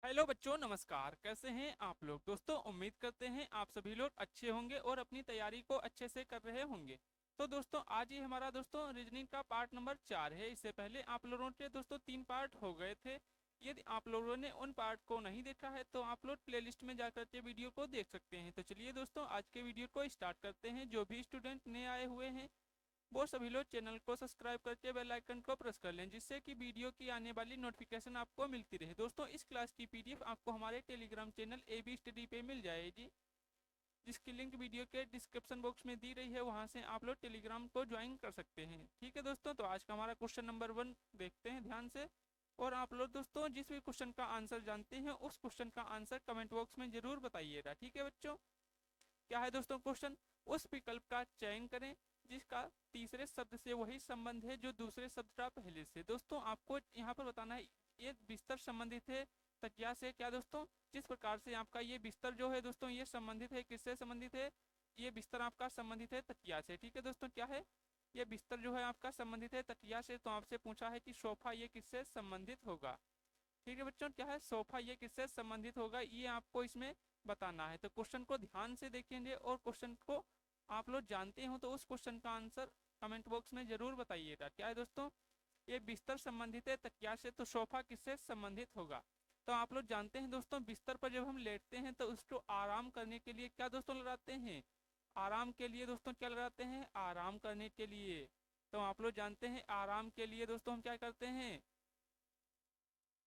Hello बच्चों, नमस्कार। कैसे हैं आप लोग? दोस्तों, उम्मीद करते हैं आप सभी लोग अच्छे होंगे और अपनी तैयारी को अच्छे से कर रहे होंगे। तो दोस्तों, आज ही हमारा दोस्तों रीजनिंग का पार्ट नंबर 4 है। इससे पहले आप लोगों के दोस्तों 3 पार्ट हो गए थे। यदि आप लोगों ने उन पार्ट को नहीं देखा है तो आप लोग प्लेलिस्ट में जाकर के वीडियो को देख सकते हैं। तो चलिए दोस्तों, आज के वीडियो को स्टार्ट करते हैं। जो भी स्टूडेंट नए आए हुए हैं वो सभी लोग चैनल को सब्सक्राइब करके बेल आइकन को प्रेस कर लें, जिससे कि वीडियो की आने वाली नोटिफिकेशन आपको मिलती रहे। दोस्तों, इस क्लास की पीडीएफ आपको हमारे टेलीग्राम चैनल AB स्टडी पे मिल जाएगी, जिसकी लिंक वीडियो के डिस्क्रिप्शन बॉक्स में दी रही है। वहां से आप लोग टेलीग्राम को ज्वाइन कर सकते हैं। ठीक है दोस्तों, तो आज का हमारा क्वेश्चन नंबर 1 देखते हैं ध्यान से। और आप लोग दोस्तों जिस भी क्वेश्चन का आंसर जानते हैं उस क्वेश्चन का आंसर कमेंट बॉक्स में जरूर बताइएगा। ठीक है बच्चों, क्या है दोस्तों क्वेश्चन? उस विकल्प का चयन करें जिसका तीसरे शब्द से वही संबंध है जो दूसरे शब्द का पहले से। दोस्तों, आपको यहाँ पर बताना है ये बिस्तर संबंधित है तकिया से। क्या दोस्तों? जिस प्रकार से आपका ये बिस्तर जो है दोस्तों ये संबंधित है, किससे संबंधित है? ये बिस्तर आपका संबंधित है तकिया से। ठीक है दोस्तों, क्या है? ये बिस्तर जो है आपका संबंधित है तकिया से। तो आपसे पूछा है कि सोफा ये किससे संबंधित होगा। ठीक है बच्चों, क्या है? सोफा ये किससे संबंधित होगा, ये आपको इसमें बताना है। तो क्वेश्चन को ध्यान से देखेंगे और क्वेश्चन को आप लोग जानते हो तो उस क्वेश्चन का आंसर कमेंट बॉक्स में जरूर बताइएगा। क्या है दोस्तों? ये बिस्तर संबंधित है तकिया से, तो सोफा किससे संबंधित होगा? तो आप लोग जानते हैं दोस्तों, बिस्तर पर जब हम लेटते हैं तो उसको आराम करने के लिए क्या दोस्तों लगाते हैं? आराम के लिए दोस्तों क्या लगाते हैं? आराम करने के लिए। तो आप लोग जानते हैं आराम के लिए दोस्तों हम क्या करते हैं?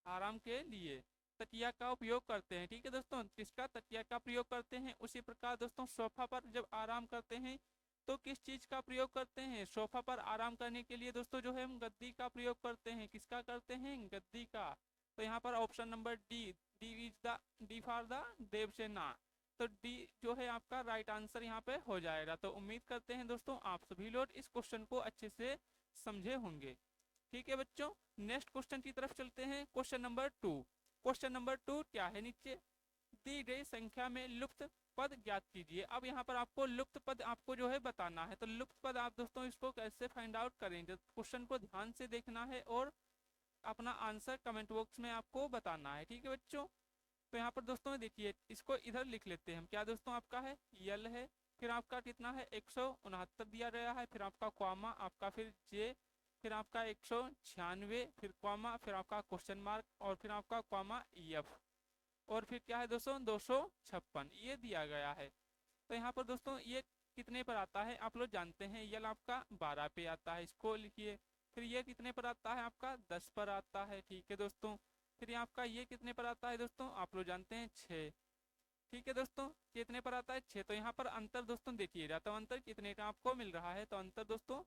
आराम के लिए तकिया का उपयोग करते हैं। ठीक है दोस्तों, किसका? तकिया का प्रयोग करते हैं। उसी प्रकार दोस्तों सोफा पर जब आराम करते हैं तो किस चीज का प्रयोग करते हैं? सोफा पर आराम करने के लिए दोस्तों जो है हम गद्दी का प्रयोग करते हैं। किसका करते हैं? गद्दी का। तो यहाँ पर option number D, D is the D for the Devasena. तो डी जो है आपका राइट आंसर यहाँ पे हो जाएगा। तो उम्मीद करते हैं दोस्तों आप सभी लोग इस क्वेश्चन को अच्छे से समझे होंगे। ठीक है बच्चों, नेक्स्ट क्वेश्चन की तरफ चलते हैं। Question number 2। क्वेश्चन नंबर 2 क्या है? नीचे दी गई संख्या में लुप्त पद ज्ञात कीजिए। अब यहाँ पर आपको लुप्त पद आपको जो है बताना है। तो लुप्त पद आप दोस्तों इसको कैसे फाइंड आउट करेंगे? क्वेश्चन को ध्यान से देखना है और अपना आंसर कमेंट बॉक्स में आपको बताना है। ठीक है बच्चों, तो यहाँ पर दोस्तों देखिए इसको इधर लिख लेते हैं हम। क्या दोस्तों आपका है? यल है, फिर आपका कितना है? 169 दिया गया है, फिर आपका क्वामा, आपका फिर जे, फिर आपका 196, फिर क्वामा, फिर आपका क्वेश्चन मार्क और फिर आपका क्वामा एफ, और फिर क्या है दोस्तों? 256 ये दिया गया है। तो यहाँ पर दोस्तों ये कितने पर आता है आप लोग जानते हैं? यल आपका 12 पे आता है, इसको लिखिए। फिर ये कितने पर आता है? आपका 10 पर आता है। ठीक है दोस्तों, फिर आपका ये कितने पर आता है दोस्तों? आप लोग जानते हैं 6। ठीक है दोस्तों, कितने पर आता है? 6। तो यहाँ पर अंतर दोस्तों देखिएगा, तो अंतर कितने का आपको मिल रहा है? तो अंतर दोस्तों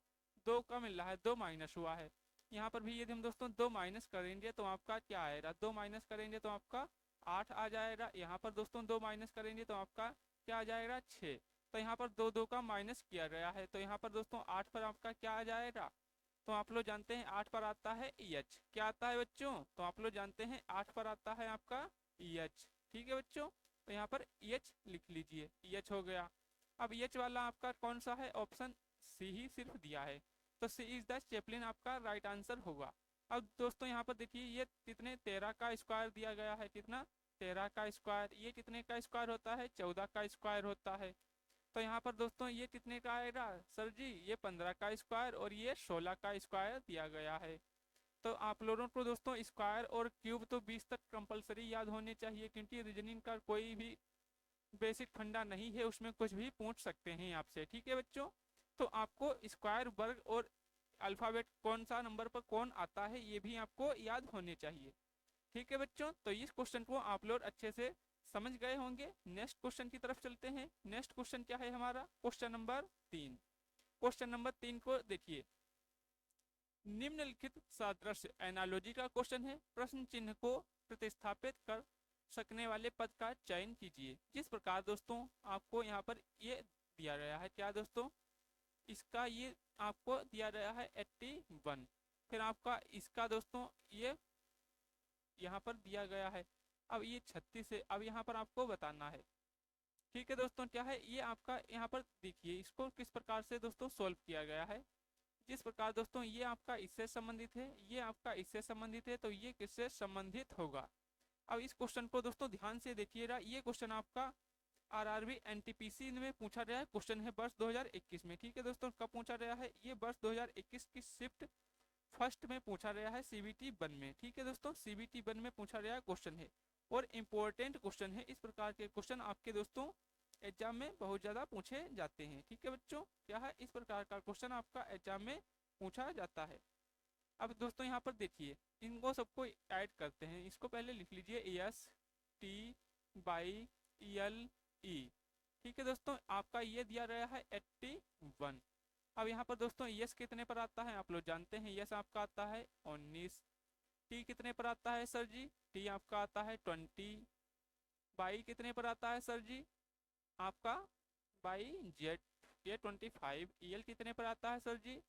2 का मिल रहा है, 2 माइनस हुआ है। यहाँ पर भी यदि हम दोस्तों 2 माइनस करेंगे तो आपका क्या आएगा? 2 माइनस करेंगे तो आपका 8 आ जाएगा। यहाँ पर दोस्तों 2 माइनस करेंगे तो आपका क्या आ जाएगा? 6। तो यहाँ पर दो दो का माइनस किया गया है, तो यहाँ पर दोस्तों 8 पर आपका क्या आ जाएगा? तो आप लोग जानते हैं 8 पर आता है एच। क्या आता है बच्चों? तो आप लोग जानते हैं 8 पर आता है आपका एच। ठीक है बच्चों, तो यहाँ पर एच लिख लीजिए, एच हो गया। अब एच वाला आपका कौन सा है? ऑप्शन सी ही सिर्फ दिया है, तो सी इज द चैपलिन आपका राइट आंसर होगा। अब दोस्तों यहाँ पर देखिए ये कितने 13 का स्क्वायर दिया गया है। कितना? 13 का स्क्वायर। ये कितने का स्क्वायर होता है? 14 का स्क्वायर होता है। तो यहाँ पर दोस्तों ये कितने का आएगा सर जी? ये 15 का स्क्वायर और ये 16 का स्क्वायर दिया गया है। तो आप लोगों को दोस्तों स्क्वायर और क्यूब तो 20 तक कंपलसरी याद होने चाहिए, क्योंकि रीजनिंग का कोई भी बेसिक फंडा नहीं है, उसमें कुछ भी पूछ सकते हैं आपसे। ठीक है बच्चों, तो आपको स्क्वायर, वर्ग और अल्फाबेट कौन सा नंबर पर कौन आता है ये भी आपको याद होने चाहिए। ठीक है बच्चों, तो इस क्वेश्चन को आप लोग अच्छे से समझ गए होंगे। नेक्स्ट क्वेश्चन की तरफ चलते हैं। नेक्स्ट क्वेश्चन क्या है हमारा? Question number 3। क्वेश्चन नंबर 3 को देखिए, निम्नलिखित सादृश्य एनालॉजी का क्वेश्चन है। प्रश्न चिन्ह को प्रतिस्थापित कर सकने वाले पद का चयन कीजिए। जिस प्रकार दोस्तों आपको यहाँ पर ये दिया गया है, क्या दोस्तों? इसका ये आपको दिया गया है 81, फिर आपका इसका दोस्तों ये यहाँ पर दिया गया है। अब ये 36 है। अब यहाँ पर आपको बताना है। ठीक है दोस्तों, क्या है ये आपका? यहाँ पर देखिए इसको किस प्रकार से दोस्तों सोल्व किया गया है। जिस प्रकार दोस्तों ये आपका इससे संबंधित है, ये आपका इससे संबंधित है, तो ये किससे संबंधित होगा? अब इस क्वेश्चन को दोस्तों ध्यान से देखिएगा, ये क्वेश्चन आपका आरआरबी एनटीपीसी में पूछा गया है, क्वेश्चन है वर्ष 2021 में। ठीक है दोस्तों, कब पूछा गया है, ये वर्ष 2021 की शिफ्ट फर्स्ट में पूछा गया है सीबीटी 1 में। ठीक है दोस्तों, सीबीटी 1 में पूछा गया क्वेश्चन है और इम्पोर्टेंट क्वेश्चन है। इस प्रकार के क्वेश्चन आपके दोस्तों एग्जाम में बहुत ज़्यादा पूछे जाते हैं। ठीक है बच्चों, क्या है, इस प्रकार का क्वेश्चन आपका एग्जाम में पूछा जाता है। अब दोस्तों यहाँ पर देखिए, इनको सबको ऐड करते हैं, इसको पहले लिख लीजिए S T by L E. ठीक है दोस्तों, आपका ये दिया गया है 81। अब यहाँ पर दोस्तों यस कितने पर आता है, आप लोग जानते हैं, यस आपका आता है 19। टी कितने पर आता है सर जी, टी आपका आता है 20। बाई कितने पर आता है सर जी, आपका बाई जेड ये 25। ईल कितने पर आता है सर जी,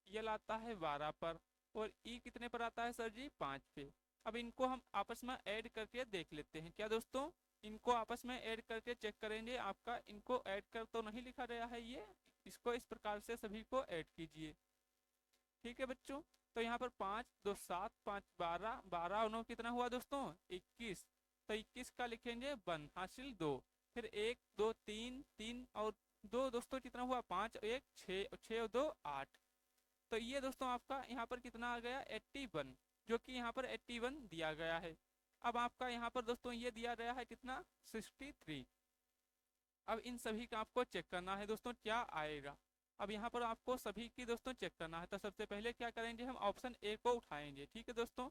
ईल आता है 12 पर। और ई कितने पर आता है सर जी, 5 पे। अब इनको हम आपस में ऐड करके देख लेते हैं। क्या दोस्तों, इनको आपस में ऐड करके चेक करेंगे, आपका इनको ऐड कर तो नहीं लिखा गया है ये, इसको इस प्रकार से सभी को ऐड कीजिए। ठीक है बच्चों, तो यहाँ पर 5 2 7 5 12, 12 और 9 कितना हुआ दोस्तों, 21। तो 21 का लिखेंगे 1 हासिल 2, फिर 1 2 3 3 और 2 दोस्तों कितना हुआ, 5 1 6 6 और 2 8। तो ये दोस्तों आपका यहाँ पर कितना आ गया, 81, जो कि यहाँ पर 81 दिया गया है। अब आपका यहाँ पर दोस्तों ये दिया गया है कितना, 63। अब इन सभी का आपको चेक करना है दोस्तों क्या आएगा। अब यहाँ पर आपको सभी की दोस्तों चेक करना है, तो सबसे पहले क्या करेंगे, हम ऑप्शन ए को उठाएंगे। ठीक है दोस्तों,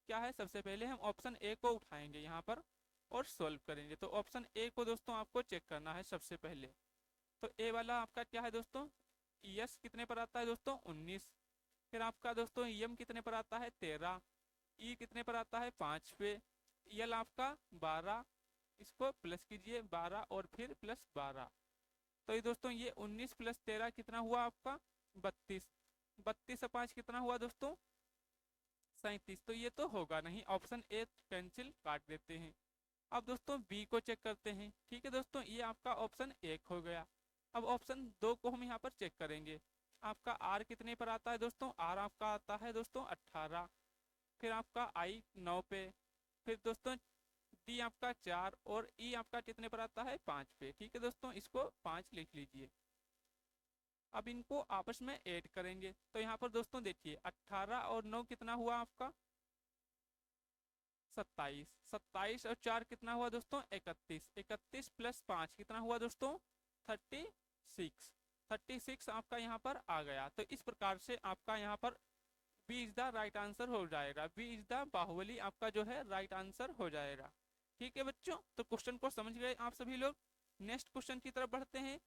क्या है, सबसे पहले हम ऑप्शन ए को उठाएंगे यहाँ पर और सोल्व करेंगे। तो ऑप्शन ए को दोस्तों आपको चेक करना है सबसे पहले। तो ए वाला आपका क्या है दोस्तों, यस कितने पर आता है दोस्तों, 19। फिर आपका दोस्तों यम कितने पर आता है, 13। ई कितने पर आता है, 5 पे। यल आपका 12, इसको प्लस कीजिए 12 और फिर प्लस 12। तो ये दोस्तों ये 19 प्लस 13 कितना हुआ आपका, 32। 32 और 5 कितना हुआ दोस्तों, 37। तो ये तो होगा नहीं, ऑप्शन ए कैंसिल काट देते हैं। अब दोस्तों बी को चेक करते हैं। ठीक है दोस्तों, ये आपका ऑप्शन 1 हो गया। अब ऑप्शन 2 को हम यहाँ पर चेक करेंगे। आपका आर कितने पर आता है दोस्तों, आर आपका आता है दोस्तों 18। फिर आपका आई 9 पे। फिर दोस्तों डी आपका 4 और ई आपका कितने पर आता है, 5 पे। ठीक है दोस्तों, इसको 5 लिख लीजिए। अब इनको आपस में ऐड करेंगे, तो यहाँ पर दोस्तों देखिए 18 और 9 कितना हुआ आपका, 27। 27 और 4 कितना हुआ दोस्तों, 31। 31 प्लस 5 कितना हुआ दोस्तों, 36। 36 आपका यहाँ पर आ गया। तो इस प्रकार से आपका यहाँ पर B is the right answer हो जाएगा। बी इज द बाहुबली आपका जो है राइट आंसर हो जाएगा। ठीक है बच्चों, तो क्वेश्चन को समझ गए आप सभी लोग। नेक्स्ट क्वेश्चन की तरफ बढ़ते हैं।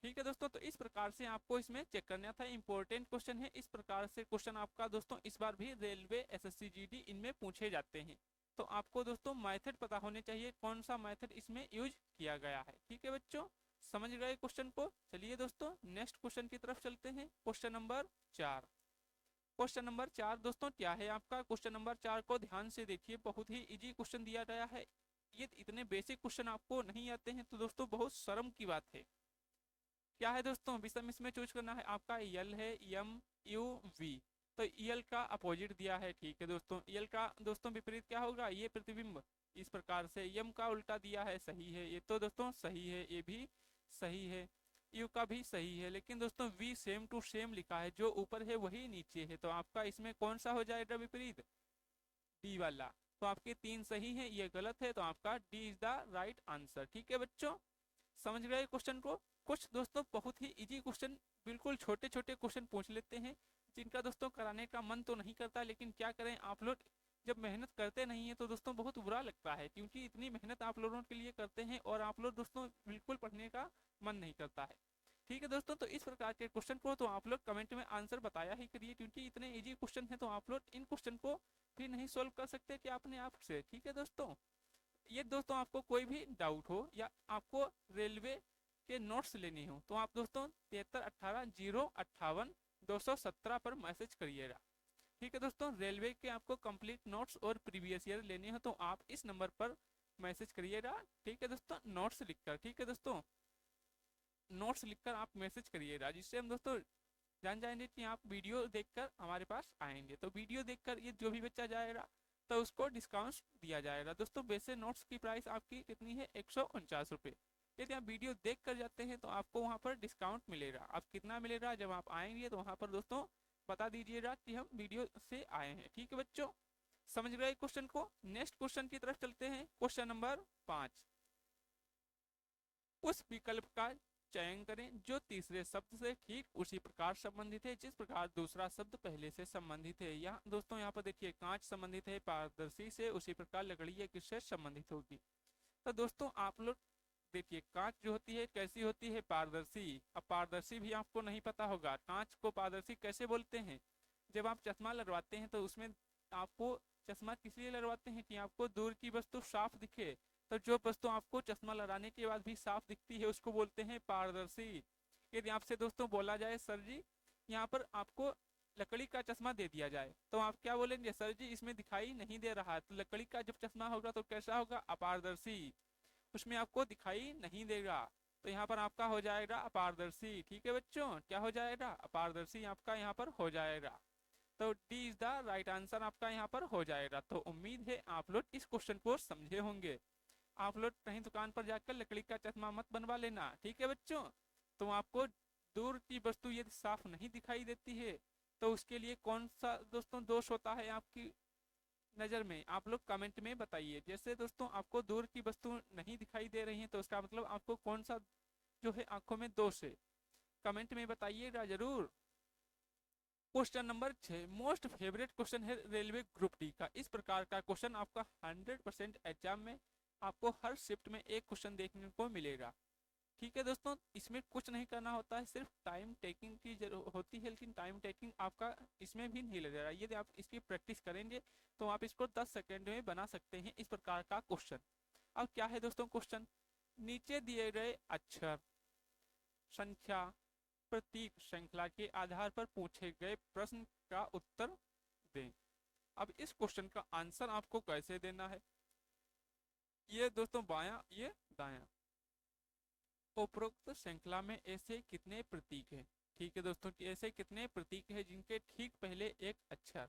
ठीक है दोस्तों, तो इस प्रकार से आपको इसमें चेक करना था, इंपॉर्टेंट क्वेश्चन है। इस प्रकार से क्वेश्चन आपका दोस्तों इस बार भी रेलवे एसएससी जीडी इनमें पूछे जाते हैं। तो आपको दोस्तों मेथड पता होने चाहिए, कौन सा मेथड इसमें यूज किया गया है। ठीक है बच्चों, समझ गए क्वेश्चन को। चलिए दोस्तों नेक्स्ट क्वेश्चन की तरफ चलते हैं। Question number 4। क्वेश्चन नंबर 4 दोस्तों क्या है आपका, क्वेश्चन नंबर 4 को ध्यान से देखिए, बहुत ही इजी क्वेश्चन दिया गया है। ये इतने बेसिक क्वेश्चन आपको नहीं आते हैं तो दोस्तों बहुत शर्म की बात है। क्या है दोस्तों, विषम इसमें चूज करना है आपका, यल है एम यू वी। तो यल का अपोजिट दिया है। ठीक है दोस्तों, यल का दोस्तों विपरीत क्या होगा, ये प्रतिबिंब। इस प्रकार से यम का उल्टा दिया है, सही है, ये तो दोस्तों सही है, ये भी सही है, यू का भी सही है। लेकिन दोस्तों वी सेम टू सेम लिखा है, जो ऊपर है वही नीचे है। तो आपका इसमें कौन सा हो जाएगा विपरीत, डी वाला। तो आपके 3 सही है, ये गलत है, तो आपका D is the right answer. ठीक है बच्चों, समझ गए क्वेश्चन को। कुछ दोस्तों बहुत ही इजी क्वेश्चन, बिल्कुल छोटे छोटे क्वेश्चन पूछ लेते हैं, जिनका दोस्तों कराने का मन तो नहीं करता, लेकिन क्या करें, आप लोग जब मेहनत करते नहीं है तो दोस्तों बहुत बुरा लगता है, क्योंकि इतनी मेहनत आप लोगों के लिए करते हैं और आप लोग दोस्तों बिल्कुल पढ़ने का मन नहीं करता है। ठीक है दोस्तों, तो इस प्रकार के क्वेश्चन को तो आप लोग कमेंट में आंसर बताया ही करिए, क्योंकि इतने इजी क्वेश्चन है तो आप लोग इन क्वेश्चन को भी नहीं सोल्व कर सकते कि अपने आप से। ठीक है दोस्तों, ये दोस्तों आपको कोई भी डाउट हो या आपको रेलवे के नोट्स लेने हो तो आप दोस्तों 7318 058 217 पर मैसेज करिएगा। ठीक है दोस्तों, रेलवे के आपको कंप्लीट नोट्स और प्रीवियस ईयर लेने हो तो आप इस नंबर पर मैसेज करिएगा। ठीक है दोस्तों, नोट्स लिखकर। ठीक है दोस्तों, नोट्स लिखकर आप मैसेज करिएगा, जिससे हम दोस्तों जान जाएंगे कि आप वीडियो देखकर हमारे पास आएंगे। तो वीडियो देखकर ये जो भी बच्चा जाएगा तो उसको डिस्काउंट दिया जाएगा। दोस्तों वैसे नोट्स की प्राइस आपकी कितनी है, 149 रुपये। यदि आप वीडियो देख कर जाते हैं तो आपको वहाँ पर डिस्काउंट मिलेगा। अब कितना मिलेगा जब आप आएंगे तो वहाँ पर दोस्तों बता दीजिएगा कि हम वीडियो से आए हैं। ठीक है बच्चों, समझ गए क्वेश्चन को। नेक्स्ट क्वेश्चन की तरफ चलते हैं। क्वेश्चन नंबर 5, उस विकल्प का चयन करें जो तीसरे शब्द से ठीक उसी प्रकार संबंधित है जिस प्रकार दूसरा शब्द पहले से संबंधित है। यहाँ दोस्तों यहाँ पर देखिए, कांच संबंधित है पारदर्शी से, उसी प्रकार लकड़ी या किससे संबंधित होगी। तो दोस्तों आप लोग देखिए, कांच जो होती है कैसी होती है, पारदर्शी। अब पारदर्शी भी आपको नहीं पता होगा, कांच को पारदर्शी कैसे बोलते हैं। जब आप चश्मा लगवाते हैं तो उसमें आपको चश्मा किस लिए लगवाते हैं, कि आपको दूर की वस्तु साफ दिखे। तो जो वस्तु आपको चश्मा लगाने के बाद भी साफ दिखती है उसको बोलते हैं पारदर्शी। यदि आपसे दोस्तों बोला जाए सर जी यहाँ पर आपको लकड़ी का चश्मा दे दिया जाए तो आप क्या बोलेंगे, सर जी इसमें दिखाई नहीं दे रहा है। तो लकड़ी का जब चश्मा होगा तो कैसा होगा, अपारदर्शी, उसमें आपको दिखाई नहीं देगा। तो यहाँ पर आपका हो जाएगा अपारदर्शी। ठीक है बच्चों, क्या हो जाएगा, अपारदर्शी आपका यहाँ पर हो जाएगा। तो D is the right answer आपका यहाँ पर हो जाएगा। तो उम्मीद है आप लोग इस क्वेश्चन को समझे होंगे। आप लोग कहीं दुकान पर जाकर लकड़ी का चश्मा मत बनवा लेना। ठीक है बच्चों, तो आपको दूर की वस्तु यदि साफ नहीं दिखाई देती है तो उसके लिए कौन सा दोस्तों दोष होता है आपकी नज़र में, आप लोग कमेंट में बताइए। जैसे दोस्तों आपको दूर की वस्तु नहीं दिखाई दे रही है तो उसका मतलब आपको कौन सा जो है आंखों में दोष है, कमेंट में बताइएगा जरूर। Question number 6, most favourite question है रेलवे ग्रुप डी का। इस प्रकार का क्वेश्चन आपका 100% एग्जाम में आपको हर शिफ्ट में एक क्वेश्चन देखने को मिलेगा। ठीक है दोस्तों, इसमें कुछ नहीं करना होता है, सिर्फ टाइम टेकिंग की जरूरत होती है, लेकिन टाइम टेकिंग आपका इसमें भी नहीं लगेगा। यदि आप इसकी प्रैक्टिस करेंगे तो आप इसको 10 सेकेंड में बना सकते हैं इस प्रकार का क्वेश्चन। अब क्या है दोस्तों क्वेश्चन, नीचे दिए गए अक्षर, संख्या, प्रतीक श्रृंखला के आधार पर पूछे गए प्रश्न का उत्तर दें। अब इस क्वेश्चन का आंसर आपको कैसे देना है, ये दोस्तों बायां ये दायां, उपरोक्त श्रृंखला में ऐसे कितने प्रतीक हैं। ठीक है दोस्तों, ऐसे कितने प्रतीक हैं जिनके ठीक पहले एक अक्षर,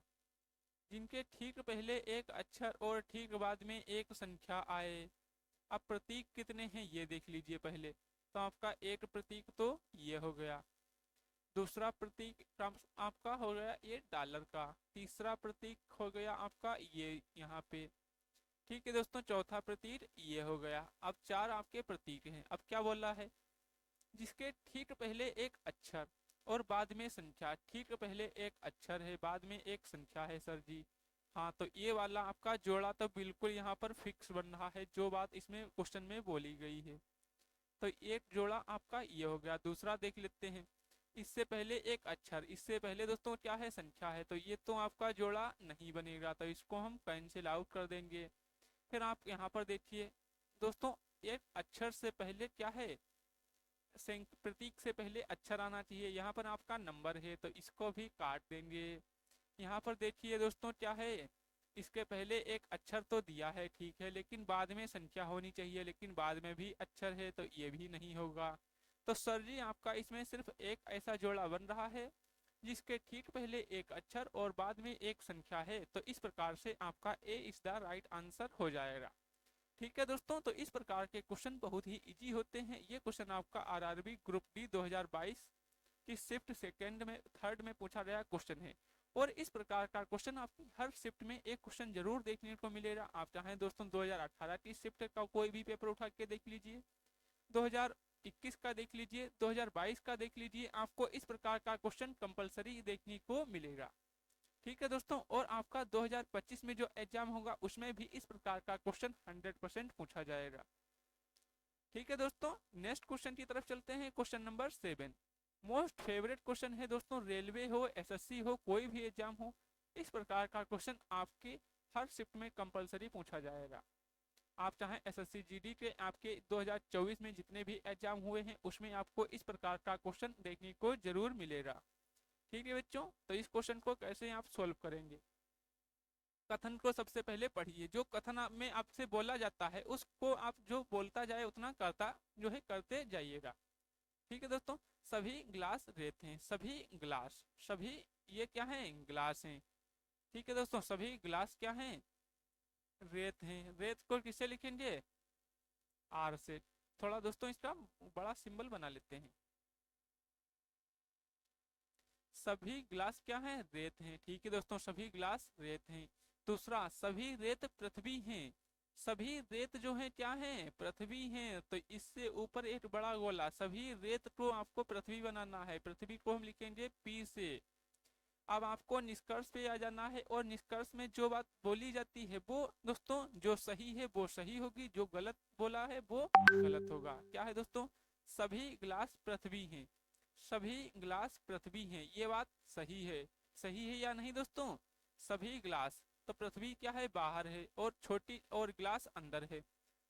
जिनके ठीक पहले एक अक्षर और ठीक बाद में एक संख्या आए। अब प्रतीक कितने हैं ये देख लीजिए पहले। तो आपका एक प्रतीक तो ये हो गया, दूसरा प्रतीक आपका हो गया ये डॉलर का, तीसरा प्रतीक हो गया आपका ये यहाँ पे। ठीक है दोस्तों, चौथा प्रतीक ये हो गया। अब 4 आपके प्रतीक हैं। अब क्या बोला है, जिसके ठीक पहले एक अक्षर और बाद में संख्या, ठीक पहले एक अक्षर है बाद में एक संख्या है सर जी। हाँ, तो ये वाला आपका जोड़ा तो बिल्कुल यहाँ पर फिक्स बन रहा है जो बात इसमें क्वेश्चन में बोली गई है। तो एक जोड़ा आपका ये हो गया। दूसरा देख लेते हैं, इससे पहले एक अक्षर, इससे पहले दोस्तों क्या है, संख्या है, तो ये तो आपका जोड़ा नहीं बनेगा, तो इसको हम कैंसिल आउट कर देंगे। फिर आप यहाँ पर देखिए दोस्तों, एक अक्षर से पहले क्या है, प्रतीक से पहले अक्षर आना चाहिए, यहाँ पर आपका नंबर है तो इसको भी काट देंगे। यहाँ पर देखिए दोस्तों क्या है, इसके पहले एक अक्षर तो दिया है ठीक है, लेकिन बाद में संख्या होनी चाहिए, लेकिन बाद में भी अक्षर है तो ये भी नहीं होगा। तो सर जी आपका इसमें सिर्फ एक ऐसा जोड़ा बन रहा है जिसके ठीक पहले एक अक्षर और बाद में एक संख्या है। तो इस प्रकार से आपका ए इज द राइट आंसर हो जाएगा। ठीक है दोस्तों, तो इस प्रकार के क्वेश्चन बहुत ही इजी होते हैं। ये क्वेश्चन आपका आरआरबी ग्रुप डी 2022 की शिफ्ट सेकंड में थर्ड में पूछा गया क्वेश्चन है। और इस प्रकार का क्वेश्चन आपकी हर शिफ्ट में एक क्वेश्चन जरूर देखने को मिलेगा। आप चाहें दोस्तों 2018 की शिफ्ट का कोई भी पेपर उठा के देख लीजिए, 2021 का देख लीजिए, 2022 का देख लीजिए, आपको इस प्रकार का क्वेश्चन कंपलसरी देखने को मिलेगा। ठीक है दोस्तों, और आपका 2025 में जो एग्जाम होगा उसमें भी इस प्रकार का क्वेश्चन 100% पूछा जाएगा। ठीक है दोस्तों, नेक्स्ट क्वेश्चन की तरफ चलते हैं। Question number 7, most favourite question है दोस्तों, रेलवे हो एसएससी हो कोई भी एग्जाम हो, इस प्रकार का क्वेश्चन आपके हर शिफ्ट में कंपलसरी पूछा जाएगा। आप चाहें एसएससी जीडी के आपके 2024 में जितने भी एग्जाम हुए हैं उसमें आपको इस प्रकार का क्वेश्चन देखने को जरूर मिलेगा। ठीक है बच्चों, तो इस क्वेश्चन को कैसे आप सोल्व करेंगे, कथन को सबसे पहले पढ़िए। जो कथन में आपसे बोला जाता है उसको आप जो बोलता जाए उतना करता जो है करते जाइएगा। ठीक है दोस्तों, सभी ग्लास रेत हैं, सभी ग्लास, सभी ये क्या है, ग्लास हैं। ठीक है दोस्तों, सभी ग्लास क्या हैं, रेत हैं, रेत को किससे लिखेंगे? आर से। थोड़ा दोस्तों इसका बड़ा सिंबल बना लेते हैं। सभी ग्लास क्या है? रेत हैं। ठीक है दोस्तों, सभी ग्लास रेत हैं। दूसरा, सभी रेत पृथ्वी हैं। सभी रेत जो है क्या है? पृथ्वी हैं। तो इससे ऊपर एक बड़ा गोला, सभी रेत को आपको पृथ्वी बनाना है। पृथ्वी को हम लिखेंगे पी से। अब आपको निष्कर्ष पे आ जाना है, और निष्कर्ष में जो बात बोली जाती है वो दोस्तों जो सही है वो सही होगी, जो गलत बोला है वो गलत होगा। क्या है दोस्तों? सभी ग्लास पृथ्वी हैं। सभी ग्लास पृथ्वी हैं, ये बात सही है। सही है या नहीं दोस्तों? सभी ग्लास, तो पृथ्वी क्या है? बाहर है, और छोटी और ग्लास अंदर है।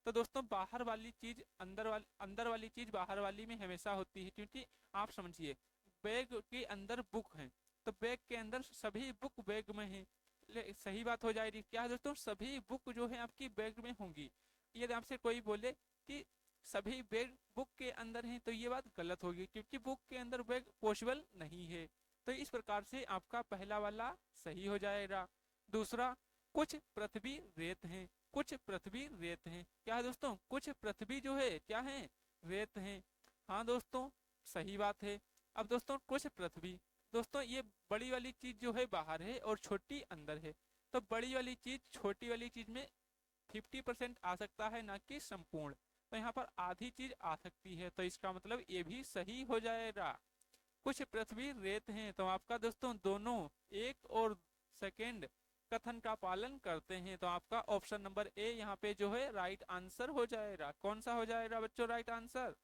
तो दोस्तों बाहर वाली चीज अंदर वाली चीज बाहर वाली में हमेशा होती है, क्योंकि आप समझिए बैग के अंदर बुक है, तो बैग के अंदर सभी बुक बैग में है। सही बात हो जाएगी। क्या है दोस्तों? सभी बुक जो है आपकी बैग में होंगी। यदि आपसे कोई बोले कि सभी बैग बुक के अंदर हैं, तो ये बात गलत होगी, क्योंकि बुक के अंदर बैग पॉसिबल नहीं है। तो इस प्रकार से आपका पहला वाला सही हो जाएगा। दूसरा, कुछ पृथ्वी रेत हैं। कुछ पृथ्वी रेत हैं। क्या है दोस्तों? कुछ पृथ्वी जो है क्या है? रेत हैं। हाँ दोस्तों, सही बात है। अब दोस्तों कुछ पृथ्वी, दोस्तों ये बड़ी वाली चीज जो है बाहर है और छोटी अंदर है। तो बड़ी वाली चीज छोटी वाली चीज में 50% आ सकता है, ना कि संपूर्ण। तो यहाँ पर आधी चीज आ सकती है, तो इसका मतलब ये भी सही हो जाएगा। कुछ पृथ्वी रेत हैं, तो आपका दोस्तों दोनों एक और सेकेंड कथन का पालन करते हैं, तो आपका ऑप्शन नंबर ए यहाँ पे जो है राइट आंसर हो जाएगा। कौन सा हो जाएगा बच्चों right answer?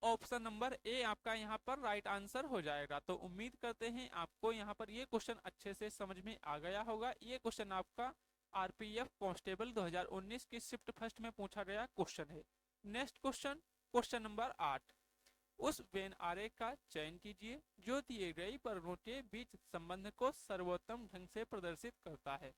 Option number A आपका यहाँ पर राइट आंसर हो जाएगा। तो उम्मीद करते हैं आपको यहाँ पर ये क्वेश्चन अच्छे से समझ में आ गया होगा। ये क्वेश्चन आपका आरपीएफ कांस्टेबल 2019 की शिफ्ट फर्स्ट में पूछा गया क्वेश्चन है। Next question, question number 8। उस वेन आरेख का चयन कीजिए जो दिए गए वर्गों के बीच संबंध को सर्वोत्तम ढंग से प्रदर्शित करता है।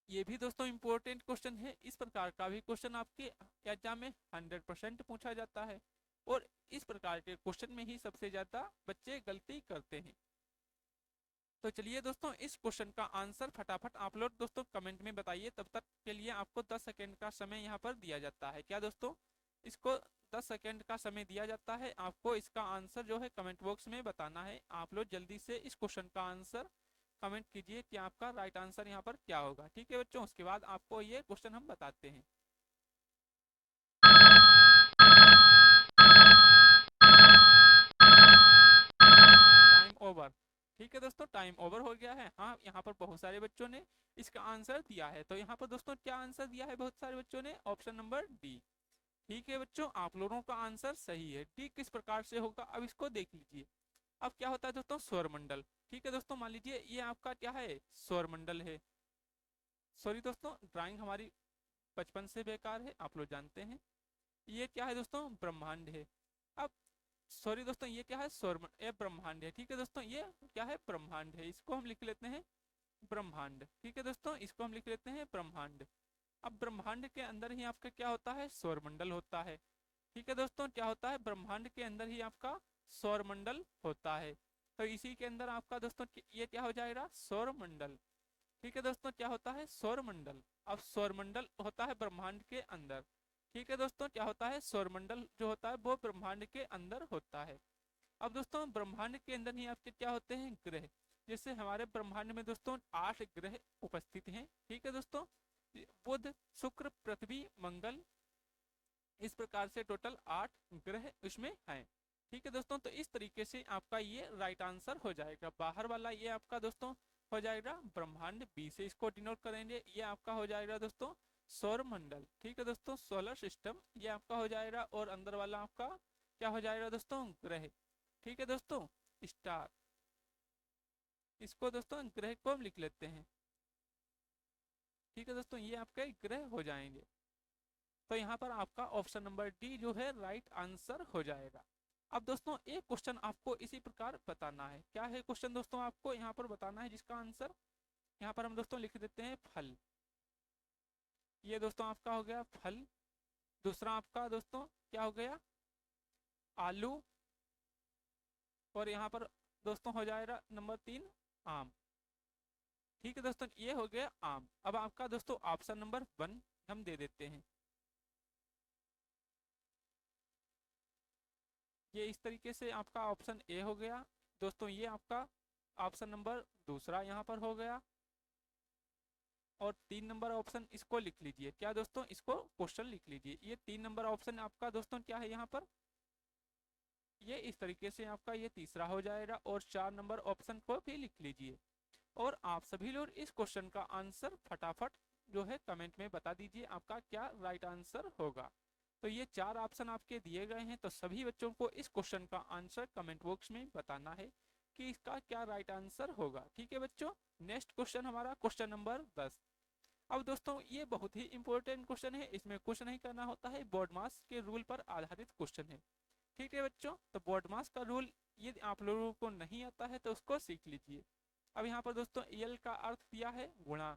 ये भी दोस्तों इंपॉर्टेंट क्वेश्चन है। इस प्रकार का भी क्वेश्चन आपके एग्जाम में 100% पूछा जाता है, और इस प्रकार के क्वेश्चन में ही सबसे ज्यादा बच्चे गलती करते हैं। तो चलिए दोस्तों इस क्वेश्चन का आंसर फटाफट आप लोग दोस्तों कमेंट में बताइए। तब तक के लिए आपको 10 सेकेंड का समय यहाँ पर दिया जाता है। क्या दोस्तों? इसको 10 सेकेंड का समय दिया जाता है। आपको इसका आंसर जो है कमेंट बॉक्स में बताना है। आप लोग जल्दी से इस क्वेश्चन का आंसर कमेंट कीजिए कि आपका राइट आंसर यहाँ पर क्या होगा। ठीक है बच्चों, उसके बाद आपको ये क्वेश्चन हम बताते हैं। Time over. ठीक है दोस्तों, टाइम ओवर हो गया है। हाँ, यहाँ पर बहुत सारे बच्चों ने इसका आंसर दिया है। तो यहाँ पर दोस्तों क्या आंसर दिया है बहुत सारे बच्चों ने? Option number D. ठीक है बच्चों, आप लोगों का आंसर सही है। डी किस प्रकार से होगा अब इसको देख लीजिए। अब क्या होता है दोस्तों? सौरमंडल। ठीक है दोस्तों, मान लीजिए ये आपका क्या है? सौरमंडल है। सॉरी दोस्तों, ड्राइंग हमारी बचपन से बेकार है, आप लोग जानते हैं। ये क्या है दोस्तों? ब्रह्मांड है। अब सॉरी दोस्तों, ये क्या है? सौर ये ब्रह्मांड है। ठीक है दोस्तों, ये क्या है? ब्रह्मांड है। इसको हम लिख लेते हैं ब्रह्मांड। ठीक है दोस्तों, इसको हम लिख लेते हैं ब्रह्मांड। अब ब्रह्मांड के अंदर ही आपका क्या होता है? सौरमंडल होता है। ठीक है दोस्तों, क्या होता है? ब्रह्मांड के अंदर ही आपका सौरमंडल होता है। तो इसी के अंदर आपका दोस्तों ये क्या हो जाएगा? सौरमंडल। ठीक है दोस्तों, क्या होता है? सौरमंडल। अब सौरमंडल होता है ब्रह्मांड के अंदर। ठीक है दोस्तों, क्या होता है? सौरमंडल जो होता है वो ब्रह्मांड के अंदर होता है। अब दोस्तों ब्रह्मांड के अंदर ही आपके क्या होते हैं? ग्रह। जैसे हमारे ब्रह्मांड में दोस्तों 8 ग्रह उपस्थित हैं। ठीक है दोस्तों, बुध, शुक्र, पृथ्वी, मंगल, इस प्रकार से टोटल 8 ग्रह उसमें हैं। ठीक है दोस्तों, तो इस तरीके से आपका ये राइट आंसर हो जाएगा। बाहर वाला ये आपका दोस्तों हो जाएगा ब्रह्मांड। बी से इसको डिनोट करेंगे, ये आपका हो जाएगा दोस्तों सौर मंडल। ठीक है दोस्तों, सोलर सिस्टम ये आपका हो जाएगा, और अंदर वाला आपका क्या हो जाएगा दोस्तों? ग्रह। ठीक है दोस्तों, स्टार। इसको दोस्तों ग्रह को हम लिख लेते हैं। ठीक है दोस्तों, ये आपके ग्रह हो जाएंगे। तो यहाँ पर आपका ऑप्शन नंबर डी जो है राइट आंसर हो जाएगा। अब दोस्तों एक क्वेश्चन आपको इसी प्रकार बताना है। क्या है क्वेश्चन दोस्तों? आपको यहाँ पर बताना है जिसका आंसर यहाँ पर हम दोस्तों लिख देते हैं फल। ये दोस्तों आपका हो गया फल। दूसरा आपका दोस्तों क्या हो गया? आलू। और यहाँ पर दोस्तों हो जाएगा नंबर 3 आम। ठीक है दोस्तों, ये हो गया आम। अब आपका दोस्तों ऑप्शन नंबर 1 हम दे देते हैं। ये इस तरीके से आपका ऑप्शन ए हो गया दोस्तों। ये आपका ऑप्शन नंबर दूसरा यहाँ पर हो गया। और 3 नंबर ऑप्शन इसको लिख लीजिए। क्या दोस्तों, इसको क्वेश्चन लिख लीजिए। ये 3 नंबर ऑप्शन आपका दोस्तों क्या है यहाँ पर, ये इस तरीके से आपका ये तीसरा हो जाएगा। और 4 नंबर ऑप्शन को भी लिख लीजिए। और आप सभी लोग इस क्वेश्चन का आंसर फटाफट जो है कमेंट में बता दीजिए आपका क्या राइट आंसर होगा। तो ये 4 ऑप्शन आपके दिए गए हैं, तो सभी बच्चों को इस क्वेश्चन का आंसर कमेंट बॉक्स में बताना है कि इसका क्या राइट आंसर होगा। ठीक है बच्चों, नेक्स्ट क्वेश्चन हमारा क्वेश्चन नंबर 10। अब दोस्तों ये बहुत ही इंपॉर्टेंट क्वेश्चन है, इसमें कुछ नहीं करना होता है, बोर्ड मास के रूल पर आधारित क्वेश्चन है। ठीक है बच्चों, तो बोर्ड मास का रूल यदि आप लोगों को नहीं आता है तो उसको सीख लीजिए। अब यहाँ पर दोस्तों एल का अर्थ दिया है गुणा,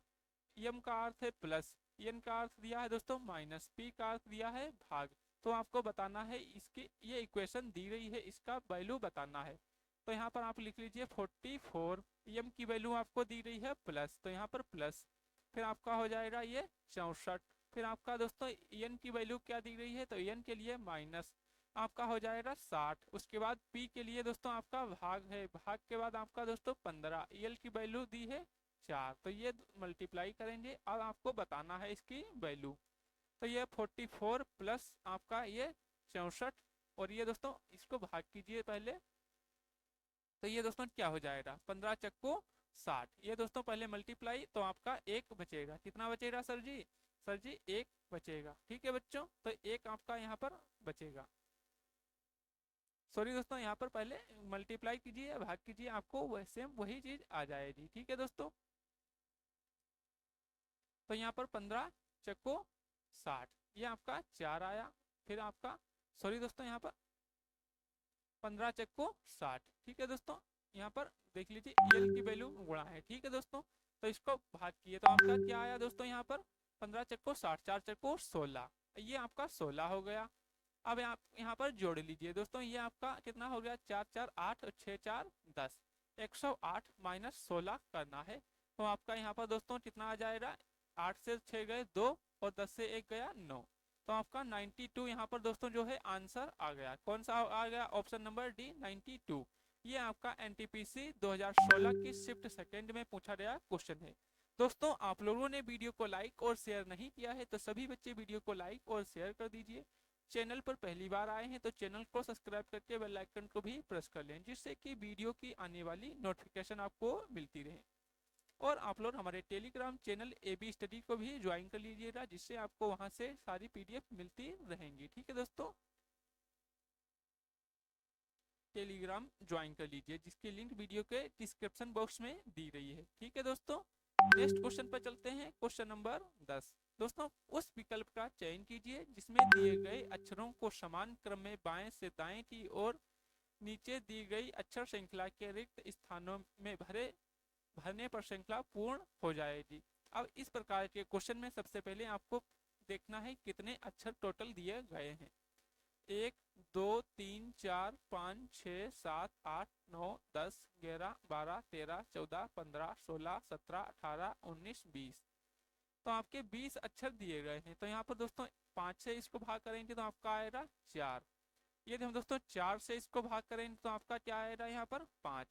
एम का अर्थ है प्लस, एन का अर्थ दिया है दोस्तों माइनस, पी का अर्थ दिया है भाग। तो आपको बताना है इसकी, ये इक्वेशन दी गई है, इसका वैल्यू बताना है। तो यहाँ पर आप लिख लीजिए 44, एम की वैल्यू आपको दी गई है प्लस, तो यहाँ पर प्लस, फिर आपका हो जाएगा ये 64। फिर आपका दोस्तों एन की वैल्यू क्या दी गई है, तो एन के लिए माइनस, आपका हो जाएगा 60। उसके बाद पी के लिए दोस्तों आपका भाग है, भाग के बाद आपका दोस्तों 15, एल की वैल्यू दी है 4। तो ये मल्टीप्लाई करेंगे, अब आपको बताना है इसकी वैल्यू। तो ये 44 प्लस आपका ये 64, और ये दोस्तों इसको भाग कीजिए पहले। तो ये दोस्तों क्या हो जाएगा, 15 चक्को 60। ये दोस्तों पहले मल्टीप्लाई, तो आपका एक बचेगा। कितना बचेगा सर जी, सर जी एक बचेगा। ठीक है बच्चों, तो एक आपका यहाँ पर बचेगा। सॉरी दोस्तों, यहाँ पर पहले मल्टीप्लाई कीजिए, भाग कीजिए, आपको वैसे वही चीज आ जाएगी। ठीक है दोस्तों, तो यहाँ पर 15 चक्को 60, ये आपका 4 आया। फिर आपका सॉरी दोस्तों, यहाँ पर 15 चक्को 60। ठीक है दोस्तों, यहाँ पर देख लीजिए एल की वैल्यू गुणा है। ठीक है दोस्तों, तो इसको भाग किए तो आपका क्या आया दोस्तों, यहाँ पर 15 चक्को 60, 4 चक्को 16, ये आपका 16 हो गया। अब आप यहाँ पर जोड़ लीजिए दोस्तों, ये आपका कितना हो गया, 4 4 8 और 6 4 10, 108 माइनस 16 करना है। तो आपका यहाँ पर दोस्तों कितना आ जाएगा, 8 से 6 गए 2 और 10 से 1 गया 9। तो आपका 92 यहाँ पर दोस्तों जो है आंसर आ गया। कौन सा आ गया, ऑप्शन नंबर डी 92। ये आपका एनटीपीसी 2016 की शिफ्ट सेकंड में पूछा गया क्वेश्चन है। दोस्तों आप लोगों ने वीडियो को लाइक और शेयर नहीं किया है, तो सभी बच्चे वीडियो को लाइक और शेयर कर दीजिए। चैनल पर पहली बार आए हैं तो चैनल को सब्सक्राइब करके बेल आइकन को भी प्रेस कर लें, जिससे कि वीडियो की आने वाली नोटिफिकेशन आपको मिलती रहे। और आप लोग हमारे टेलीग्राम चैनल AB स्टडी को भी ज्वाइन कर लीजिएगा, जिससे आपको वहां से सारी PDF मिलती रहेंगी। ठीक है दोस्तों, टेलीग्राम ज्वाइन कर लीजिए, जिसकी लिंक वीडियो के डिस्क्रिप्शन बॉक्स में दी गई है। ठीक है दोस्तों, नेक्स्ट क्वेश्चन पर चलते हैं, क्वेश्चन नंबर 10। दोस्तों उस विकल्प का चयन कीजिए जिसमें दिए गए अक्षरों को समान क्रम में बाएं से दाएं की ओर नीचे दी गई अक्षर श्रृंखला के रिक्त स्थानों में भरने पर श्रृंखला पूर्ण हो जाएगी। अब इस प्रकार के क्वेश्चन में सबसे पहले आपको देखना है कितने अक्षर टोटल दिए गए हैं। 1 2 3 4 5 6 7 8 9 10 11 12 13 14 15 16 17 18 19 20। तो आपके 20 अक्षर दिए गए हैं। तो यहाँ पर दोस्तों 5 से इसको भाग करेंगे तो आपका आएगा 4। यदि हम दोस्तों 4 से इसको भाग करेंगे तो आपका क्या आएगा, यहाँ पर 5।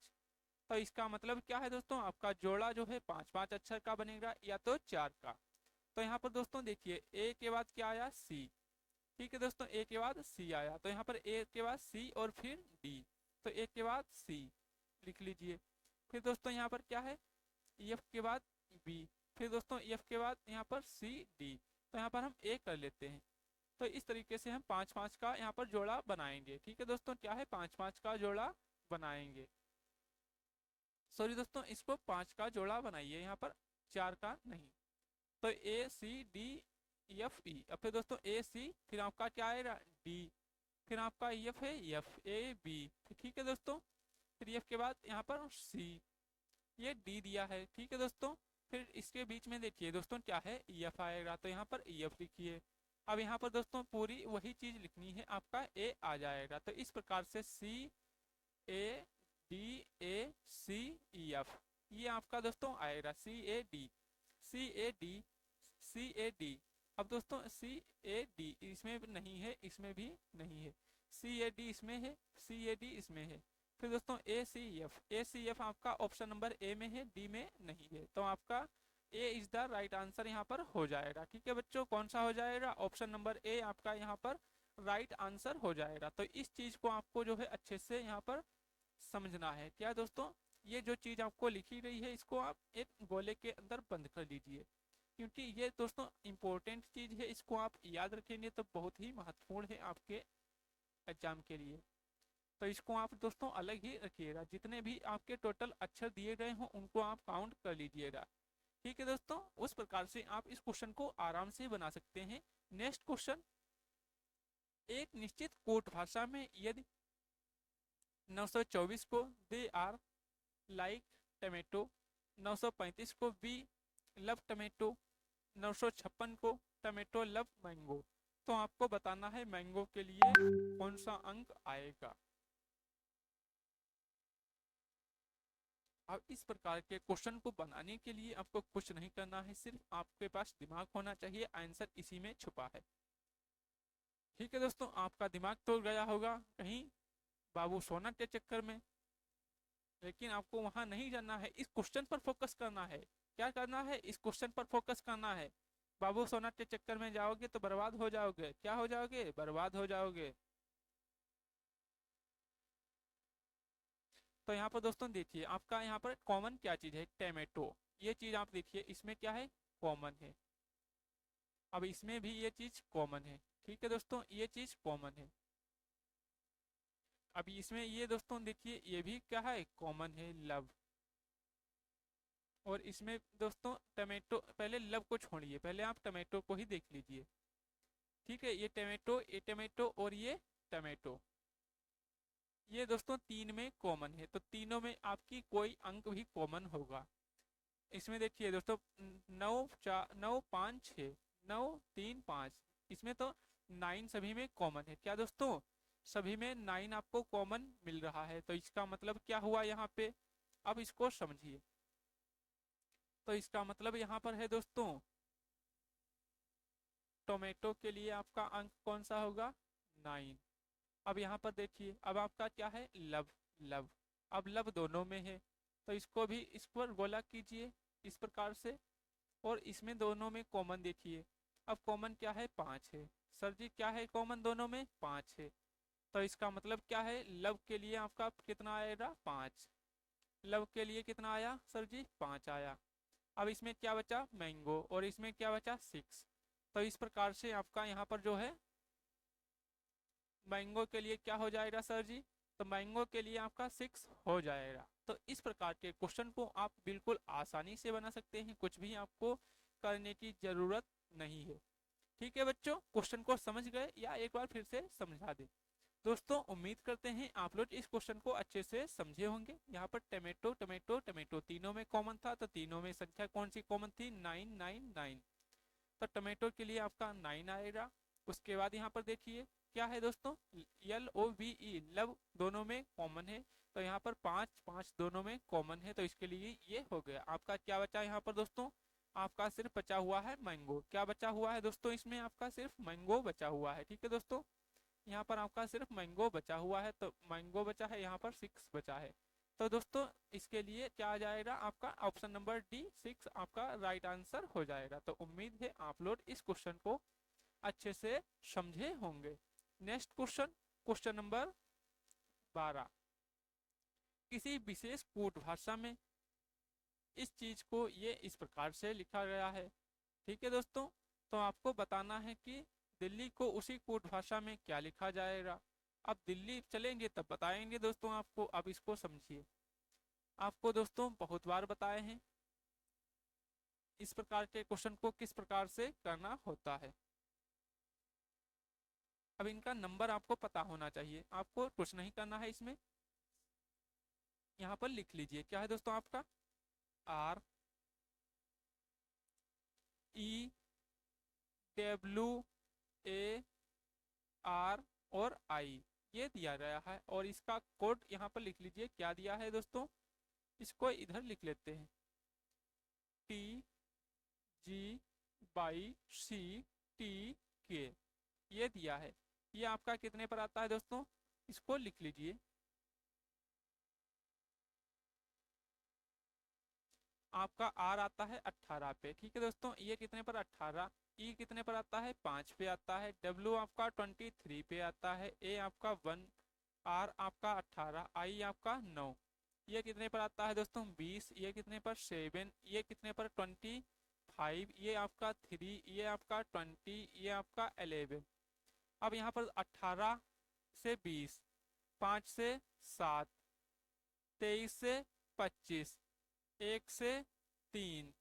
तो इसका मतलब क्या है दोस्तों, आपका जोड़ा जो है 5 अक्षर का बनेगा या तो 4 का। तो यहाँ पर दोस्तों देखिए ए के बाद क्या आया, सी। ठीक है दोस्तों, ए के बाद सी आया, तो यहाँ पर ए के बाद सी और फिर डी। तो ए के बाद सी लिख लीजिए। फिर दोस्तों यहाँ पर क्या है, एफ के बाद बी। फिर दोस्तों एफ के बाद यहाँ पर सी डी। तो यहाँ पर हम ए कर लेते हैं। तो इस तरीके से हम 5 का यहाँ पर जोड़ा बनाएंगे। ठीक है दोस्तों, क्या है 5 का जोड़ा बनाएंगे। सॉरी दोस्तों, इसको 5 का जोड़ा बनाइए, यहाँ पर 4 का नहीं। तो ए सी डी एफ ई। अब फिर दोस्तों ए सी, फिर आपका क्या आएगा डी, फिर आपका एफ है एफ ए बी। ठीक है दोस्तों, फिर एफ के बाद यहाँ पर सी, ये डी दिया है। ठीक है दोस्तों, फिर इसके बीच में देखिए दोस्तों क्या है एफ आएगा, तो यहाँ पर एफ लिखिए। अब यहाँ पर दोस्तों पूरी वही चीज लिखनी है, आपका ए आ जाएगा। तो इस प्रकार से सी A D A C F, ये आपका दोस्तों आएगा CAD। अब दोस्तों CAD इसमें भी नहीं है, इसमें भी नहीं है, CAD इसमें है, CAD इसमें है। फिर दोस्तों ACF आपका ऑप्शन नंबर ए में है, डी में नहीं है, तो आपका ए इज द राइट आंसर यहाँ पर हो जाएगा। ठीक है बच्चों, कौन सा हो जाएगा? ऑप्शन नंबर ए आपका यहाँ पर राइट आंसर हो जाएगा। तो इस चीज को आपको जो है अच्छे से यहाँ पर समझना है। क्या दोस्तों, ये जो चीज आपको लिखी गई है इसको आप एक गोले के अंदर बंद कर लीजिए, क्योंकि ये दोस्तों इंपॉर्टेंट चीज है, इसको आप याद रखेंगे तो बहुत ही महत्वपूर्ण है आपके एग्जाम के लिए। तो इसको आप दोस्तों अलग ही रखिएगा, जितने भी आपके टोटल अक्षर दिए गए हों उनको आप काउंट कर लीजिएगा। ठीक है दोस्तों, उस प्रकार से आप इस क्वेश्चन को आराम से बना सकते हैं। नेक्स्ट क्वेश्चन, एक निश्चित कोट भाषा में यदि 924 को दे आर लाइक टमेटो, 935 को बी लव टमेटो, 956 को टमेटो लव मैंगो, तो आपको बताना है मैंगो के लिए कौन सा अंक आएगा। अब इस प्रकार के क्वेश्चन को बनाने के लिए आपको कुछ नहीं करना है, सिर्फ आपके पास दिमाग होना चाहिए, आंसर इसी में छुपा है। ठीक है दोस्तों, आपका दिमाग तो गया होगा कहीं बाबू सोना के चक्कर में, लेकिन आपको वहां नहीं जाना है, इस क्वेश्चन पर फोकस करना है। क्या करना है? इस क्वेश्चन पर फोकस करना है। बाबू सोना के चक्कर में जाओगे तो बर्बाद हो जाओगे। क्या हो जाओगे? बर्बाद हो जाओगे। तो यहाँ पर दोस्तों देखिए, आपका यहाँ पर कॉमन क्या चीज है? टमेटो। ये चीज आप देखिए, इसमें क्या है? कॉमन है। अब इसमें भी ये चीज कॉमन है। ठीक है दोस्तों, ये चीज कॉमन है। अभी इसमें ये दोस्तों देखिए, ये भी क्या है? कॉमन है, लव। और इसमें दोस्तों टमेटो, पहले लव को छोड़िए, पहले आप टमेटो को ही देख लीजिए। ठीक है, ये टमेटो और ये टमेटो, ये दोस्तों तीन में कॉमन है, तो तीनों में आपकी कोई अंक भी कॉमन होगा। इसमें देखिए दोस्तों, 9 5 6 9 3 5, इसमें तो 9 सभी में कॉमन है। क्या दोस्तों? सभी में 9 आपको कॉमन मिल रहा है, तो इसका मतलब क्या हुआ यहाँ पे? अब इसको समझिए। तो इसका मतलब यहाँ पर है दोस्तों, टोमेटो के लिए आपका अंक कौन सा होगा? 9। अब यहाँ पर देखिए, अब आपका क्या है? लव। लव, अब लव दोनों में है, तो इसको भी इस पर गोला कीजिए इस प्रकार से, और इसमें दोनों में कॉमन देखिए। अब कॉमन क्या है? 5 है। सर जी क्या है कॉमन दोनों में? 5 है। तो इसका मतलब क्या है? लव के लिए आपका कितना आएगा? 5। लव के लिए कितना आया सर जी? 5 आया। अब इसमें क्या बचा? मैंगो, और इसमें क्या बचा? 6। तो इस प्रकार से आपका यहाँ पर जो है मैंगो के लिए क्या हो जाएगा सर जी? तो मैंगो के लिए आपका 6 हो जाएगा। तो इस प्रकार के क्वेश्चन को आप बिल्कुल आसानी से बना सकते हैं, कुछ भी आपको करने की जरूरत नहीं है। ठीक है बच्चों, क्वेश्चन को समझ गए या एक बार फिर से समझा दें? दोस्तों उम्मीद करते हैं आप लोग इस क्वेश्चन को अच्छे से समझे होंगे। यहाँ पर टमेटो टमेटो टमेटो तीनों में कॉमन था, तो तीनों में संख्या कौन सी कॉमन थी? 9 9 9। तो टमेटो के लिए आपका 9 आएगा। उसके बाद यहाँ पर देखिए क्या है दोस्तों? LOVE, लव दोनों में कॉमन है, तो यहाँ पर 5 5 दोनों में कॉमन है, तो इसके लिए ये हो गया। आपका क्या बचा यहाँ पर दोस्तों? आपका सिर्फ बचा हुआ है मैंगो। क्या बचा हुआ है दोस्तों? इसमें आपका सिर्फ मैंगो बचा हुआ है। ठीक है दोस्तों, यहाँ पर आपका सिर्फ मैंगो बचा हुआ है, तो मैंगो बचा है, यहाँ पर 6 बचा है। तो दोस्तों इसके लिए क्या आ जाएगा? आपका ऑप्शन नंबर डी 6 आपका राइट आंसर हो जाएगा। तो उम्मीद है आप लोग इस क्वेश्चन को अच्छे से समझे होंगे। नेक्स्ट क्वेश्चन, क्वेश्चन नंबर 12, किसी विशेष कूट भाषा में इस चीज को ये इस प्रकार से लिखा गया है। ठीक है दोस्तों, तो आपको बताना है कि दिल्ली को उसी कूट भाषा में क्या लिखा जाएगा। अब दिल्ली चलेंगे तब बताएंगे दोस्तों आपको। अब इसको समझिए, आपको दोस्तों बहुत बार बताए हैं इस प्रकार के क्वेश्चन को किस प्रकार से करना होता है। अब इनका नंबर आपको पता होना चाहिए, आपको कुछ नहीं करना है इसमें। यहाँ पर लिख लीजिए क्या है दोस्तों? आपका REWAR और I ये दिया गया है, और इसका कोड यहाँ पर लिख लीजिए क्या दिया है दोस्तों? इसको इधर लिख लेते हैं, T G by C T के, ये दिया है। ये आपका कितने पर आता है दोस्तों, इसको लिख लीजिए। आपका आर आता है 18 पे, ठीक है दोस्तों। ये कितने पर 18, ई कितने पर आता है 5 पे आता है, डब्ल्यू आपका 23 पे आता है, ए आपका 1, आर आपका 18, आई आपका 9। ये कितने पर आता है दोस्तों 20, ये कितने पर 7, ये कितने पर 25, ये आपका 3, ये आपका 20, ये आपका 11। अब यहाँ पर 18 से 20, 5 से 7, 23 से 25, 1 से 3,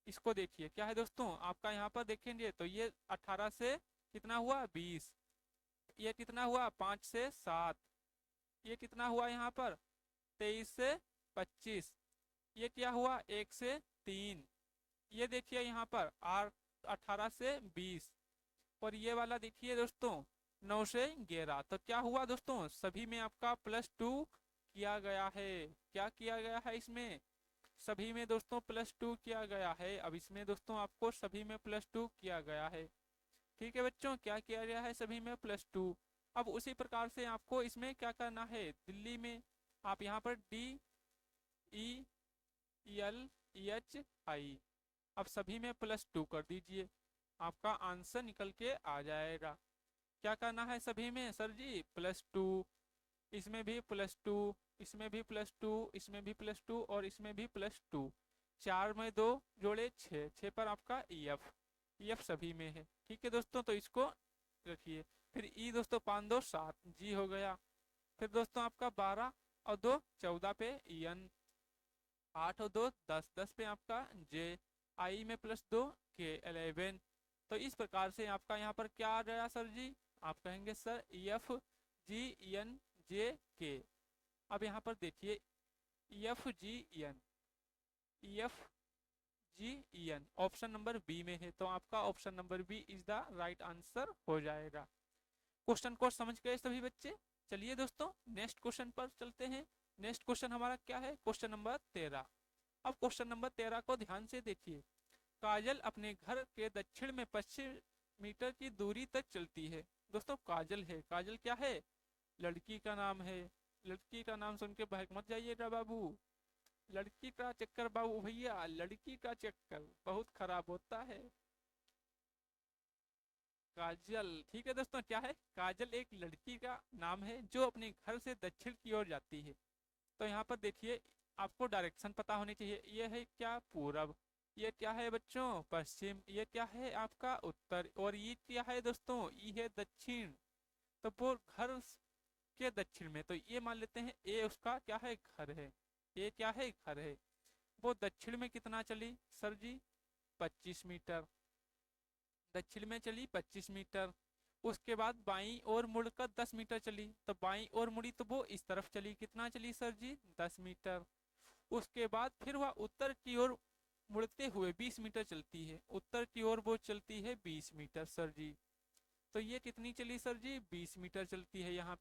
इसको देखिए क्या है दोस्तों आपका यहाँ पर देखेंगे तो ये 18 से कितना हुआ 20, ये कितना हुआ 5 से 7, ये कितना हुआ यहाँ पर 23 से 25, ये क्या हुआ 1 से 3, ये देखिए यहाँ पर आर 18 से 20, और ये वाला देखिए दोस्तों 9 से 11। तो क्या हुआ दोस्तों सभी में आपका +2 किया गया है। क्या किया गया है इसमें, सभी में दोस्तों +2 किया गया है। अब इसमें दोस्तों आपको सभी में +2 किया गया है, ठीक है बच्चों, क्या किया गया है सभी में +2। अब उसी प्रकार से आपको इसमें क्या करना है, दिल्ली में आप यहाँ पर DELEHI, अब सभी में +2 कर दीजिए, आपका आंसर निकल के आ जाएगा। क्या करना है सभी में सर जी +2, इसमें भी +2, इसमें भी +2, इसमें भी +2 और इसमें भी +2, 4 में 2 जोड़े 6, 6 पर आपका EF सभी में है, ठीक है दोस्तों। तो इसको रखिए, फिर ई दोस्तों 5 2 7 जी हो गया, फिर दोस्तों आपका 12 और 2 14 पे EN, 8 और 2 10, 10 पे आपका J, आई में +2 के 11। तो इस प्रकार से आपका यहाँ पर क्या आ गया सर जी, आप कहेंगे सर EFGENJK। अब यहाँ पर देखिए EFGEN ऑप्शन नंबर बी में है, तो आपका option number B is the right answer हो जाएगा। क्वेश्चन को समझ गए सभी बच्चे। चलिए दोस्तों नेक्स्ट क्वेश्चन पर चलते हैं। नेक्स्ट क्वेश्चन हमारा क्या है, क्वेश्चन नंबर 13। अब क्वेश्चन नंबर 13 को ध्यान से देखिए। काजल अपने घर के दक्षिण में 25 मीटर की दूरी तक चलती है। दोस्तों काजल है, काजल क्या है, लड़की का नाम है। लड़की का नाम सुन के बहक मत जाइएगा बाबू, लड़की का चक्कर बाबू भैया, लड़की का चक्कर बहुत खराब होता है। काजल, ठीक है दोस्तों, क्या है, काजल एक लड़की का नाम है जो अपने घर से दक्षिण की ओर जाती है। तो यहाँ पर देखिए आपको डायरेक्शन पता होनी चाहिए, ये है क्या पूरब, ये क्या है बच्चों पश्चिम, ये क्या है आपका उत्तर, और ये क्या है दोस्तों ये है दक्षिण। तो वो घर के दक्षिण में, तो ये मान लेते हैं ए उसका क्या है घर है, ये क्या है घर है। वो दक्षिण में कितना चली सर जी 25 मीटर, दक्षिण में चली 25 मीटर। उसके बाद बाईं ओर मुड़कर 10 मीटर चली, तो बाईं ओर मुड़ी तो वो इस तरफ चली, कितना चली सर जी 10 मीटर। उसके बाद फिर वह उत्तर की ओर मुड़ते हुए 20 मीटर चलती है, उत्तर की ओर वो चलती है 20 मीटर सर जी। तो ये कितनी चली सर जी 20 मीटर चलती है, यहाँ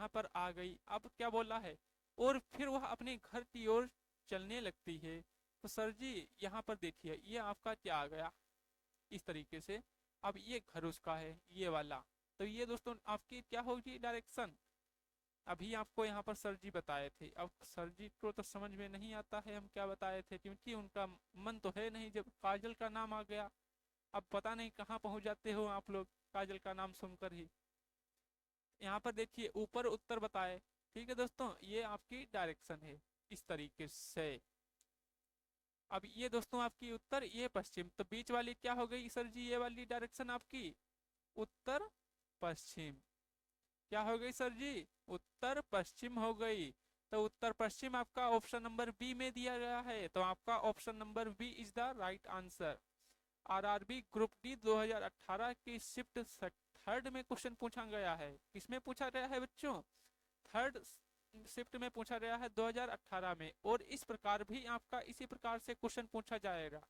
पर आ गई। अब क्या बोला है, और फिर वह अपने घर की ओर चलने लगती है। तो सर जी यहाँ पर देखिए ये आपका क्या आ गया इस तरीके से। अब ये घर उसका है ये वाला, तो ये दोस्तों आपकी क्या होगी डायरेक्शन, अभी आपको यहाँ पर सर जी बताए थे। अब सर जी को तो समझ में नहीं आता है हम क्या बताए थे, क्योंकि उनका मन तो है नहीं, जब काजल का नाम आ गया अब पता नहीं कहाँ पहुंच जाते हो आप लोग काजल का नाम सुनकर ही। यहाँ पर देखिए ऊपर उत्तर बताए, ठीक है दोस्तों, ये आपकी डायरेक्शन है इस तरीके से। अब ये दोस्तों आपकी उत्तर, ये पश्चिम, तो बीच वाली क्या हो गई सर जी, ये वाली डायरेक्शन आपकी उत्तर पश्चिम, क्या हो गई सर जी उत्तर पश्चिम हो गई। तो उत्तर पश्चिम आपका ऑप्शन नंबर बी में दिया गया है, तो आपका option number B is the right answer. RRB group D 2018 की शिफ्ट थर्ड में क्वेश्चन पूछा गया है, किसमें पूछा गया है बच्चों, थर्ड शिफ्ट में पूछा गया है 2018 में, और इस प्रकार भी आपका इसी प्रकार से क्वेश्चन पूछा जाएगा।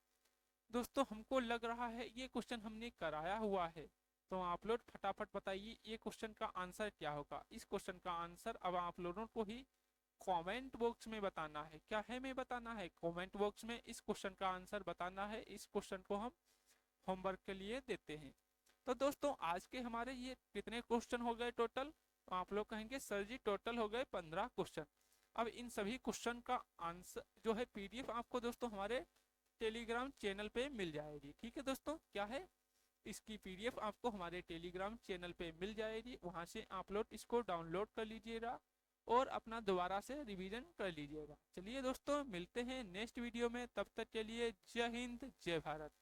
दोस्तों हमको लग रहा है ये क्वेश्चन हमने कराया हुआ है, तो आप लोग फटाफट बताइए ये क्वेश्चन का आंसर क्या होगा। इस क्वेश्चन का आंसर अब आप लोगों को ही कमेंट बॉक्स में बताना है। क्या है में बताना है? कमेंट बॉक्स में इस क्वेश्चन का आंसर बताना है। इस क्वेश्चन को हम होमवर्क के लिए देते हैं। तो दोस्तों आज के हमारे ये कितने क्वेश्चन हो गए टोटल? तो आप लोग कहेंगे सर जी टोटल हो गए 15 क्वेश्चन। अब इन सभी क्वेश्चन का आंसर जो है पीडीएफ आपको दोस्तों हमारे टेलीग्राम चैनल पे मिल जाएगी। ठीक है दोस्तों, क्या है, इसकी पीडीएफ आपको हमारे टेलीग्राम चैनल पे मिल जाएगी। वहां से आप लोग इसको डाउनलोड कर लीजिएगा और अपना दोबारा से रिवीजन कर लीजिएगा। चलिए दोस्तों मिलते हैं नेक्स्ट वीडियो में, तब तक के लिए जय हिंद जय भारत।